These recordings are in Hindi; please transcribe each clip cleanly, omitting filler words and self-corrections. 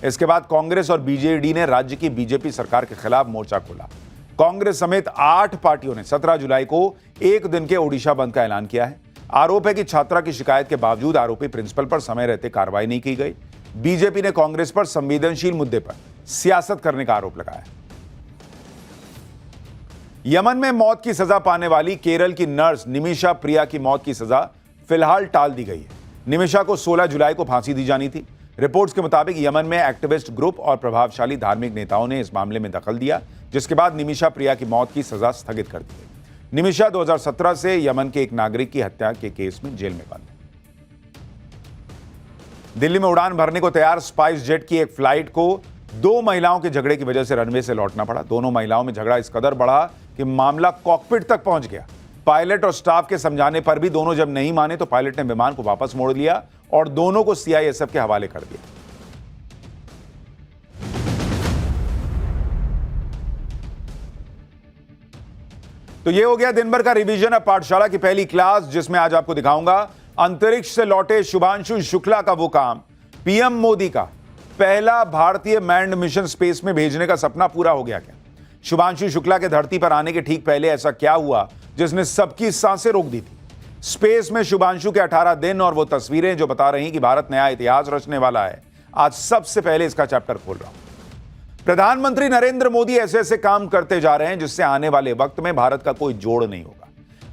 इसके बाद कांग्रेस और बीजेडी ने राज्य की बीजेपी सरकार के खिलाफ मोर्चा खोला। कांग्रेस समेत 8 पार्टियों ने 17 जुलाई को एक दिन के ओडिशा बंद का ऐलान किया है। आरोप है कि छात्रा की शिकायत के बावजूद आरोपी प्रिंसिपल पर समय रहते कार्रवाई नहीं की गई। बीजेपी ने कांग्रेस पर संवेदनशील मुद्दे पर सियासत करने का आरोप लगाया। यमन में मौत की सजा पाने वाली केरल की नर्स निमिषा प्रिया की मौत की सजा फिलहाल टाल दी गई है। निमिषा को 16 जुलाई को फांसी दी जानी थी। रिपोर्ट्स के मुताबिक यमन में एक्टिविस्ट ग्रुप और प्रभावशाली धार्मिक नेताओं ने इस मामले में दखल दिया, जिसके बाद निमिषा प्रिया की मौत की सजा स्थगित कर दी गई। निमिषा 2017 से यमन के एक नागरिक की हत्या के केस में जेल में बंद है। दिल्ली में उड़ान भरने को तैयार स्पाइस जेट की एक फ्लाइट को 2 महिलाओं के झगड़े की वजह से रनवे से लौटना पड़ा। दोनों महिलाओं में झगड़ा इस कदर बढ़ा कि मामला कॉकपिट तक पहुंच गया। पायलट और स्टाफ के समझाने पर भी दोनों जब नहीं माने तो पायलट ने विमान को वापस मोड़ लिया और दोनों को सीआईएसएफ के हवाले कर दिया। तो ये हो गया दिन भर का रिवीजन ऑफ पाठशाला की पहली क्लास, जिसमें आज आपको दिखाऊंगा अंतरिक्ष से लौटे शुभांशु शुक्ला का वो काम। पीएम मोदी का पहला भारतीय मैन्ड मिशन स्पेस में भेजने का सपना पूरा हो गया क्या? शुभांशु शुक्ला के धरती पर आने के ठीक पहले ऐसा क्या हुआ जिसने सबकी सांसें रोक दी थी? स्पेस में शुभांशु के 18 दिन और वो तस्वीरें जो बता रही कि भारत नया इतिहास रचने वाला है। आज सबसे पहले इसका चैप्टर खोल रहा हूं। प्रधानमंत्री नरेंद्र मोदी ऐसे ऐसे काम करते जा रहे हैं जिससे आने वाले वक्त में भारत का कोई जोड़ नहीं होगा।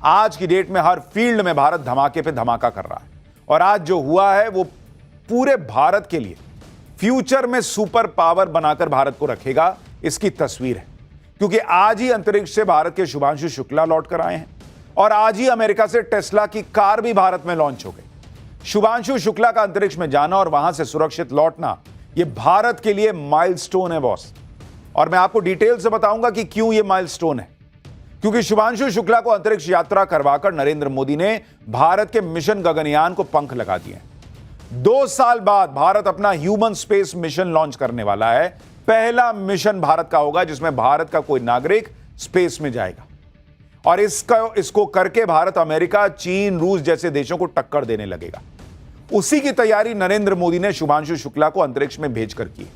आज की डेट में हर फील्ड में भारत धमाके पे धमाका कर रहा है और आज जो हुआ है वो पूरे भारत के लिए फ्यूचर में सुपर पावर बनाकर भारत को रखेगा, इसकी तस्वीर है। क्योंकि आज ही अंतरिक्ष से भारत के शुभांशु शुक्ला लौट कर आए हैं और आज ही अमेरिका से टेस्ला की कार भी भारत में लॉन्च हो गई। शुभांशु शुक्ला का अंतरिक्ष में जाना और वहां से सुरक्षित लौटना, यह भारत के लिए माइलस्टोन है बॉस। और मैं आपको डिटेल से बताऊंगा कि क्यों यह माइलस्टोन है। क्योंकि शुभांशु शुक्ला को अंतरिक्ष यात्रा करवाकर नरेंद्र मोदी ने भारत के मिशन गगनयान को पंख लगा दिए। 2 साल बाद भारत अपना ह्यूमन स्पेस मिशन लॉन्च करने वाला है। पहला मिशन भारत का होगा जिसमें भारत का कोई नागरिक स्पेस में जाएगा और इसको करके भारत अमेरिका, चीन, रूस जैसे देशों को टक्कर देने लगेगा। उसी की तैयारी नरेंद्र मोदी ने शुभांशु शुक्ला को अंतरिक्ष में भेजकर की।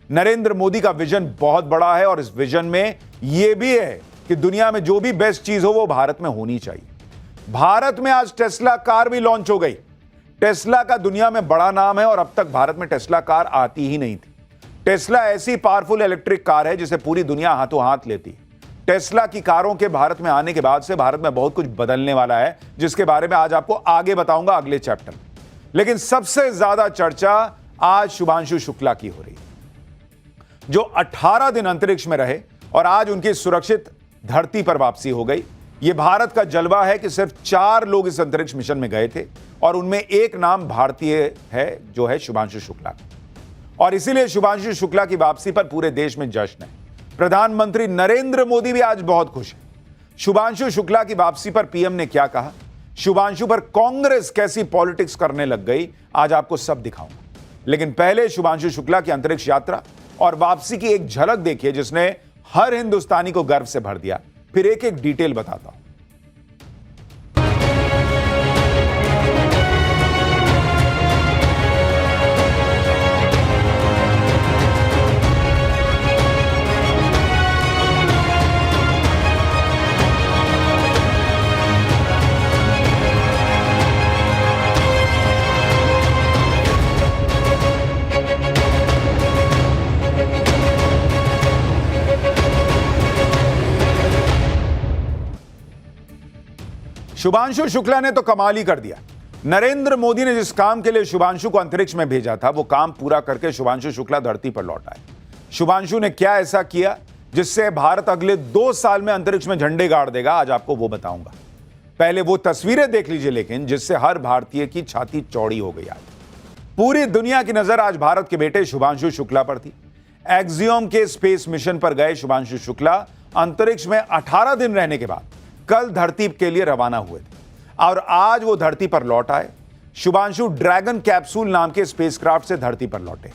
नरेंद्र मोदी का विजन बहुत बड़ा है और इस विजन में यह भी है कि दुनिया में जो भी बेस्ट चीज हो वो भारत में होनी चाहिए। भारत में आज टेस्ला कार भी लॉन्च हो गई। टेस्ला का दुनिया में बड़ा नाम है और अब तक भारत में टेस्ला कार आती ही नहीं थी। टेस्ला ऐसी पावरफुल इलेक्ट्रिक कार है जिसे पूरी दुनिया हाथों हाथ लेती है। टेस्ला की कारों के भारत में आने के बाद से भारत में बहुत कुछ बदलने वाला है, जिसके बारे में आज आपको आगे बताऊंगा अगले चैप्टर में। लेकिन सबसे ज्यादा चर्चा आज शुभांशु शुक्ला की हो रही है, जो 18 दिन अंतरिक्ष में रहे और आज उनकी सुरक्षित धरती पर वापसी हो गई। यह भारत का जलवा है कि सिर्फ 4 लोग इस अंतरिक्ष मिशन में गए थे और उनमें एक नाम भारतीय है, जो है शुभांशु शुक्ला। और इसीलिए शुभांशु शुक्ला की वापसी पर पूरे देश में जश्न है। प्रधानमंत्री नरेंद्र मोदी भी आज बहुत खुश है। शुभांशु शुक्ला की वापसी पर पीएम ने क्या कहा, शुभांशु पर कांग्रेस कैसी पॉलिटिक्स करने लग गई, आज आपको सब दिखाऊंगा। लेकिन पहले शुभांशु शुक्ला की अंतरिक्ष यात्रा और वापसी की एक झलक देखिए जिसने हर हिंदुस्तानी को गर्व से भर दिया। फिर एक एक डिटेल बताता हूं। शुभांशु शुक्ला ने तो कमाल ही कर दिया। नरेंद्र मोदी ने जिस काम के लिए शुभांशु को अंतरिक्ष में भेजा था वो काम पूरा करके शुभांशु शुक्ला धरती पर लौट आए। शुभांशु ने क्या ऐसा किया जिससे भारत अगले 2 साल में अंतरिक्ष में झंडे गाड़ देगा, आज आपको वो बताऊंगा। पहले वो तस्वीरें देख लीजिए लेकिन जिससे हर भारतीय की छाती चौड़ी हो गई। आज पूरी दुनिया की नजर आज भारत के बेटे शुभांशु शुक्ला पर थी। एक्सियोम के स्पेस मिशन पर गए शुभांशु शुक्ला अंतरिक्ष में 18 दिन रहने के बाद कल धरती के लिए रवाना हुए थे और आज वो धरती पर लौट आए। शुभांशु ड्रैगन कैप्सूल नाम के स्पेसक्राफ्ट से धरती पर लौटे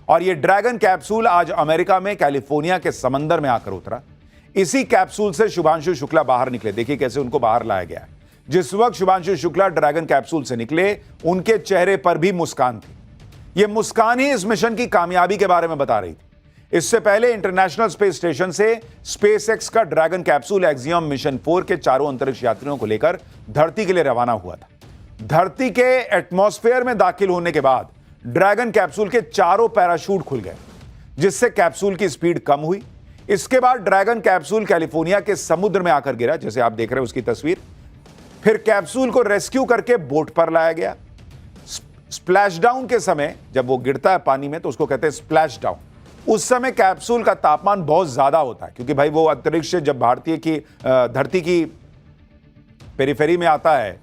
और ये ड्रैगन कैप्सूल आज अमेरिका में कैलिफोर्निया के समंदर में आकर उतरा। इसी कैप्सूल से शुभांशु शुक्ला बाहर निकले। देखिए कैसे उनको बाहर लाया गया है। जिस वक्त शुभांशु शुक्ला ड्रैगन कैप्सूल से निकले उनके चेहरे पर भी मुस्कान थी। यह मुस्कान ही इस मिशन की कामयाबी के बारे में बता रही थी। इससे पहले इंटरनेशनल स्पेस स्टेशन से स्पेसएक्स का ड्रैगन कैप्सूल एक्सियम मिशन 4 के चारों अंतरिक्ष यात्रियों को लेकर धरती के लिए रवाना हुआ था। धरती के एटमॉस्फेयर में दाखिल होने के बाद ड्रैगन कैप्सूल के चारों पैराशूट खुल गए, जिससे कैप्सूल की स्पीड कम हुई। इसके बाद ड्रैगन कैप्सूल कैलिफोर्निया के समुद्र में आकर गिरा, जैसे आप देख रहे हैं उसकी तस्वीर। फिर कैप्सूल को रेस्क्यू करके बोट पर लाया गया। स्प्लैश डाउन के समय जब वो गिरता है पानी में तो उसको कहते हैं स्प्लैश डाउन। उस समय कैप्सूल का तापमान बहुत ज्यादा होता है, क्योंकि भाई वो अंतरिक्ष से जब धरती की पेरिफेरी में आता है,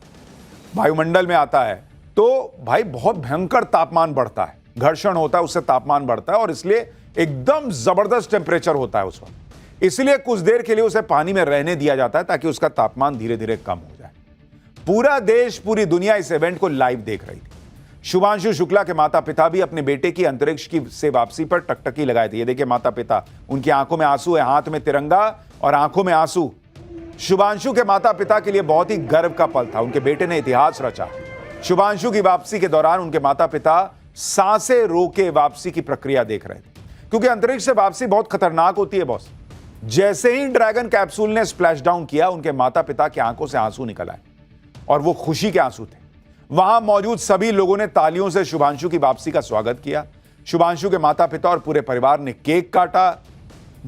वायुमंडल में आता है, तो भाई बहुत भयंकर तापमान बढ़ता है, घर्षण होता है, उससे तापमान बढ़ता है और इसलिए एकदम जबरदस्त टेम्परेचर होता है उस वक्त। इसलिए कुछ देर के लिए उसे पानी में रहने दिया जाता है ताकि उसका तापमान धीरे धीरे कम हो जाए। पूरा देश, पूरी दुनिया इस इवेंट को लाइव देख रही थी। शुभांशु शुक्ला के माता पिता भी अपने बेटे की अंतरिक्ष से वापसी पर टकटकी लगाए थे। ये देखिए माता पिता, उनकी आंखों में आंसू है, हाथ में तिरंगा और आंखों में आंसू। शुभांशु के माता पिता के लिए बहुत ही गर्व का पल था, उनके बेटे ने इतिहास रचा। शुभांशु की वापसी के दौरान उनके माता पिता सांसें रोके वापसी की प्रक्रिया देख रहे थे, क्योंकि अंतरिक्ष से वापसी बहुत खतरनाक होती है बॉस। जैसे ही ड्रैगन कैप्सूल ने स्प्लैश डाउन किया, उनके माता पिता की आंखों से आंसू निकल आए और वो खुशी के आंसू थे। वहां मौजूद सभी लोगों ने तालियों से शुभांशु की वापसी का स्वागत किया। शुभांशु के माता पिता और पूरे परिवार ने केक काटा,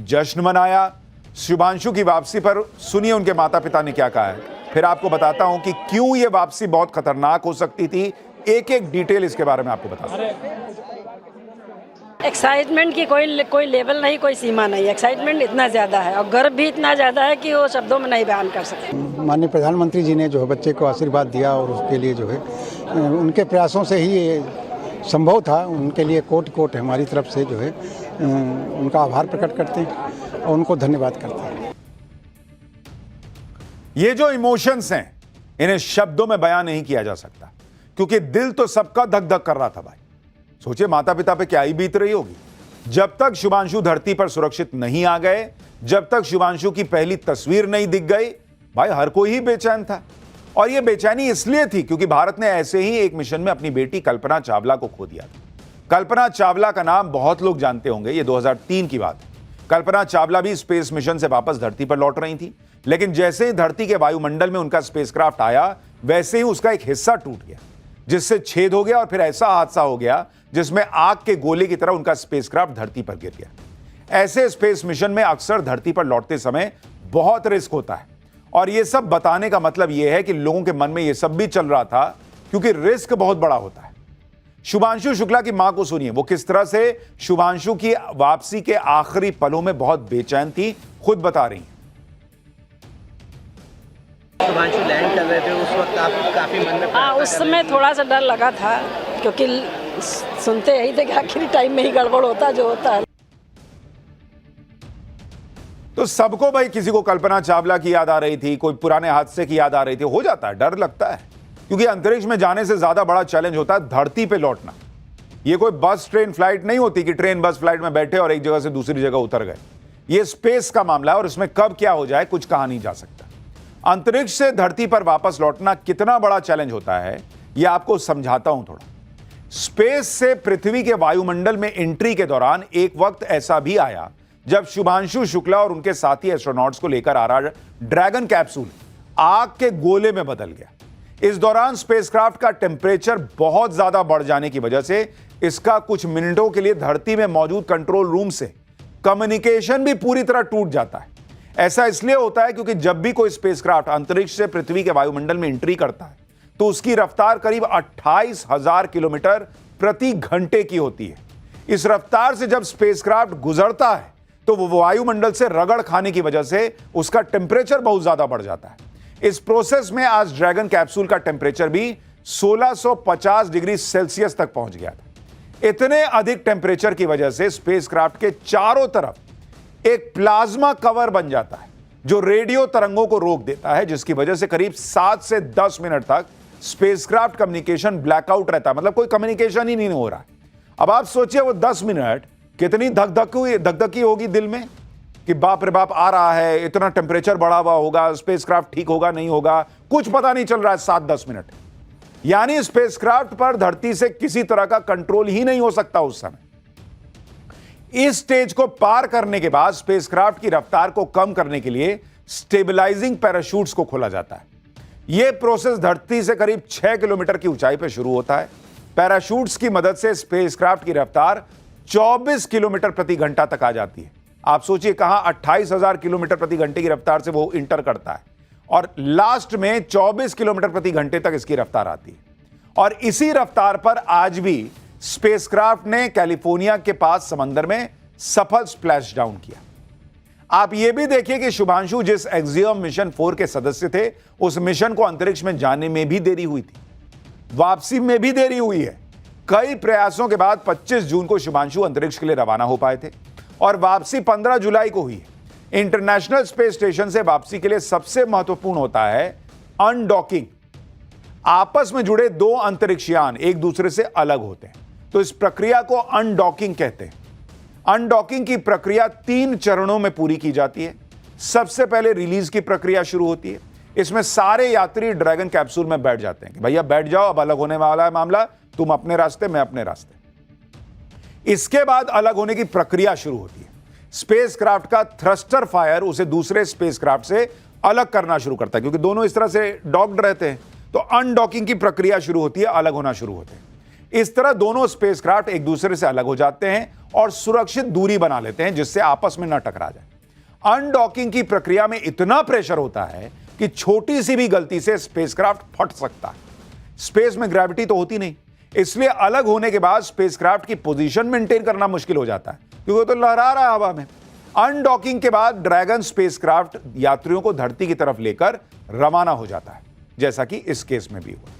जश्न मनाया। शुभांशु की वापसी पर सुनिए उनके माता पिता ने क्या कहा है, फिर आपको बताता हूं कि क्यों यह वापसी बहुत खतरनाक हो सकती थी। एक एक डिटेल इसके बारे में आपको बताता हूं। एक्साइटमेंट की कोई लेवल नहीं, कोई सीमा नहीं। एक्साइटमेंट इतना ज़्यादा है और गर्व भी इतना ज़्यादा है कि वो शब्दों में नहीं बयान कर सकते। माननीय प्रधानमंत्री जी ने जो है बच्चे को आशीर्वाद दिया और उसके लिए जो है उनके प्रयासों से ही ये संभव था। उनके लिए कोट कोट हमारी तरफ से जो है उनका आभार प्रकट करते हैं और उनको धन्यवाद करते हैं। ये जो इमोशंस हैं, इन्हें शब्दों में बयान नहीं किया जा सकता, क्योंकि दिल तो सबका धक धक कर रहा था भाई। सोचिए माता पिता पे क्या ही बीत रही होगी। जब तक शुभांशु धरती पर सुरक्षित नहीं आ गए, जब तक शुभांशु की पहली तस्वीर नहीं दिख गई, भाई हर कोई ही बेचैन था। और यह बेचैनी इसलिए थी क्योंकि भारत ने ऐसे ही एक मिशन में अपनी बेटी कल्पना चावला को खो दिया था। कल्पना चावला का नाम बहुत लोग जानते होंगे, यह 2003 की बात है। कल्पना चावला भी स्पेस मिशन से वापस धरती पर लौट रही थी, लेकिन जैसे ही धरती के वायुमंडल में उनका स्पेसक्राफ्ट आया, वैसे ही उसका एक हिस्सा टूट गया, जिससे छेद हो गया और फिर ऐसा हादसा हो गया जिसमें आग के गोले की तरह उनका स्पेसक्राफ्ट धरती पर गिर गया। ऐसे स्पेस मिशन में अक्सर धरती पर लौटते समय बहुत रिस्क होता है, और यह सब बताने का मतलब यह है कि लोगों के मन में यह सब भी चल रहा था क्योंकि रिस्क बहुत बड़ा होता है। शुभांशु शुक्ला की मां को सुनिए, वो किस तरह से शुभांशु की वापसी के आखिरी पलों में बहुत बेचैन थी, खुद बता रही हैं। शुभांशु लैंड कर रहे थे उस वक्त आप काफी मन में उस समय थोड़ा सा डर लगा था, क्योंकि सुनते यही थे कि आखिरी टाइम में ही गड़बड़ होता जो होता है। तो सबको भाई, किसी को कल्पना चावला की याद आ रही थी, कोई पुराने हादसे की याद आ रही थी। हो जाता है, डर लगता है, क्योंकि अंतरिक्ष में जाने से ज्यादा बड़ा चैलेंज होता है धरती पे लौटना। ये कोई बस ट्रेन फ्लाइट नहीं होती कि ट्रेन बस फ्लाइट में बैठे और एक जगह से दूसरी जगह उतर गए। ये स्पेस का मामला है और इसमें कब क्या हो जाए कुछ कहा नहीं जा सकता। अंतरिक्ष से धरती पर वापस लौटना कितना बड़ा चैलेंज होता है, यह आपको समझाता हूं थोड़ा। स्पेस से पृथ्वी के वायुमंडल में एंट्री के दौरान एक वक्त ऐसा भी आया जब शुभांशु शुक्ला और उनके साथी एस्ट्रोनॉट्स को लेकर आ रहा ड्रैगन कैप्सूल आग के गोले में बदल गया। इस दौरान स्पेसक्राफ्ट का टेम्परेचर बहुत ज्यादा बढ़ जाने की वजह से इसका कुछ मिनटों के लिए धरती में मौजूद कंट्रोल रूम से कम्युनिकेशन भी पूरी तरह टूट जाता है। ऐसा इसलिए होता है क्योंकि जब भी कोई स्पेसक्राफ्ट अंतरिक्ष से पृथ्वी के वायुमंडल में एंट्री करता है तो उसकी रफ्तार करीब 28,000 किलोमीटर प्रति घंटे की होती है। इस रफ्तार से जब स्पेसक्राफ्ट गुजरता है तो वो वायुमंडल से रगड़ खाने की वजह से उसका टेम्परेचर बहुत ज्यादा बढ़ जाता है। इस प्रोसेस में आज ड्रैगन कैप्सूल का टेम्परेचर भी 1650 डिग्री सेल्सियस तक पहुंच गया था। इतने अधिक टेम्परेचर की वजह से स्पेसक्राफ्ट के चारों तरफ एक प्लाज्मा कवर बन जाता है जो रेडियो तरंगों को रोक देता है, जिसकी वजह से करीब 7 से 10 मिनट तक स्पेसक्राफ्ट कम्युनिकेशन ब्लैकआउट रहता है, मतलब कोई कम्युनिकेशन ही नहीं हो रहा है। अब आप सोचिए वो 10 मिनट कितनी धकधकी होगी दिल में कि बाप रे बाप आ रहा है, इतना टेम्परेचर बढ़ा हुआ होगा, स्पेसक्राफ्ट ठीक होगा नहीं होगा, कुछ पता नहीं चल रहा है 7-10 मिनट। यानी स्पेसक्राफ्ट पर धरती से किसी तरह का कंट्रोल ही नहीं हो सकता उस समय। इस स्टेज को पार करने के बाद स्पेसक्राफ्ट की रफ्तार को कम करने के लिए स्टेबलाइजिंग पैराशूट्स को खोला जाता है। यह प्रोसेस धरती से करीब 6 किलोमीटर की ऊंचाई पर शुरू होता है। पैराशूट्स की मदद से स्पेसक्राफ्ट की रफ्तार 24 किलोमीटर प्रति घंटा तक आ जाती है। आप सोचिए कहां 28,000 किलोमीटर प्रति घंटे की रफ्तार से वो इंटर करता है और लास्ट में 24 किलोमीटर प्रति घंटे तक इसकी रफ्तार आती है। और इसी रफ्तार पर आज भी स्पेसक्राफ्ट ने कैलिफोर्निया के पास समंदर में सफल स्प्लैश डाउन किया। आप यह भी देखिए कि शुभांशु जिस एक्सियम मिशन 4 के सदस्य थे, उस मिशन को अंतरिक्ष में जाने में भी देरी हुई थी, वापसी में भी देरी हुई है। कई प्रयासों के बाद 25 जून को शुभांशु अंतरिक्ष के लिए रवाना हो पाए थे और वापसी 15 जुलाई को हुई है। इंटरनेशनल स्पेस स्टेशन से वापसी के लिए सबसे महत्वपूर्ण होता है अनडॉकिंग। आपस में जुड़े दो अंतरिक्षयान एक दूसरे से अलग होते हैं, तो इस प्रक्रिया को अनडॉकिंग कहते हैं। अनडॉकिंग की प्रक्रिया 3 चरणों में पूरी की जाती है। सबसे पहले रिलीज की प्रक्रिया शुरू होती है। इसमें सारे यात्री ड्रैगन कैप्सूल में बैठ जाते हैं कि भैया बैठ जाओ, अब अलग होने वाला है मामला, तुम अपने रास्ते मैं अपने रास्ते। इसके बाद अलग होने की प्रक्रिया शुरू होती है। स्पेसक्राफ्ट का थ्रस्टर फायर उसे दूसरे स्पेसक्राफ्ट से अलग करना शुरू करता है, क्योंकि दोनों इस तरह से डॉक्ड रहते हैं। तो अनडॉकिंग की प्रक्रिया शुरू होती है, अलग होना शुरू होते हैं। इस तरह दोनों स्पेसक्राफ्ट एक दूसरे से अलग हो जाते हैं और सुरक्षित दूरी बना लेते हैं जिससे आपस में न टकरा जाए। अनडॉकिंग की प्रक्रिया में इतना प्रेशर होता है कि छोटी सी भी गलती से स्पेसक्राफ्ट फट सकता है। स्पेस में ग्रेविटी तो होती नहीं, इसलिए अलग होने के बाद स्पेसक्राफ्ट की पोजीशन मेंटेन करना मुश्किल हो जाता है, क्योंकि वो तो लहरा रहा है हवा में। अनडॉकिंग के बाद ड्रैगन स्पेसक्राफ्ट यात्रियों को धरती की तरफ लेकर रवाना हो जाता है, जैसा कि इस केस में भी हुआ।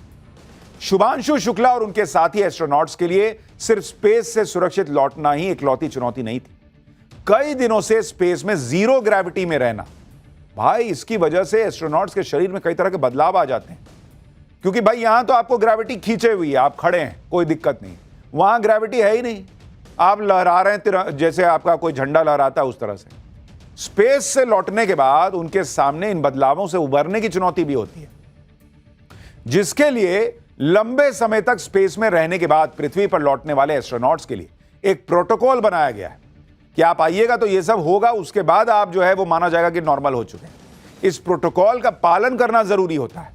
शुभांशु शुक्ला और उनके साथी एस्ट्रोनॉट्स के लिए सिर्फ स्पेस से सुरक्षित लौटना ही इकलौती चुनौती नहीं थी। कई दिनों से स्पेस में जीरो ग्रेविटी में रहना, भाई इसकी वजह से एस्ट्रोनॉट्स के शरीर में कई तरह के बदलाव आ जाते हैं, क्योंकि भाई यहां तो आपको ग्रेविटी खींचे हुई है, आप खड़े हैं, कोई दिक्कत नहीं। वहां ग्रेविटी है ही नहीं, आप लहरा रहे हैं जैसे आपका कोई झंडा लहराता है उस तरह से। स्पेस से लौटने के बाद उनके सामने इन बदलावों से उबरने की चुनौती भी होती है, जिसके लिए लंबे समय तक स्पेस में रहने के बाद पृथ्वी पर लौटने वाले एस्ट्रोनॉट्स के लिए एक प्रोटोकॉल बनाया गया है कि आप आइएगा तो ये सब होगा, उसके बाद आप जो है वो माना जाएगा कि नॉर्मल हो चुके हैं। इस प्रोटोकॉल का पालन करना जरूरी होता है।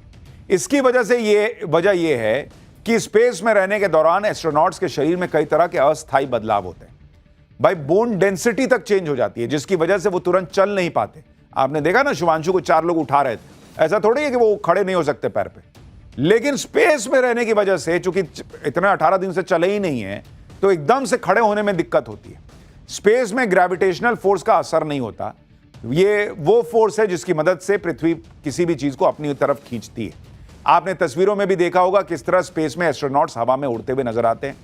इसकी वजह यह है कि स्पेस में रहने के दौरान एस्ट्रोनॉट्स के शरीर में कई तरह के अस्थायी बदलाव होते हैं। भाई बोन डेंसिटी तक चेंज हो जाती है, जिसकी वजह से वो तुरंत चल नहीं पाते। आपने देखा ना, शुभांशु को 4 लोग उठा रहे थे, ऐसा थोड़ी है कि वो खड़े नहीं हो सकते पैर पे। लेकिन स्पेस में रहने की वजह से, चूंकि इतना 18 दिन से चले ही नहीं है, तो एकदम से खड़े होने में दिक्कत होती है। स्पेस में ग्रेविटेशनल फोर्स का असर नहीं होता। ये वो फोर्स है जिसकी मदद से पृथ्वी किसी भी चीज को अपनी तरफ खींचती है। आपने तस्वीरों में भी देखा होगा किस तरह स्पेस में एस्ट्रोनॉट्स हवा में उड़ते हुए नजर आते हैं।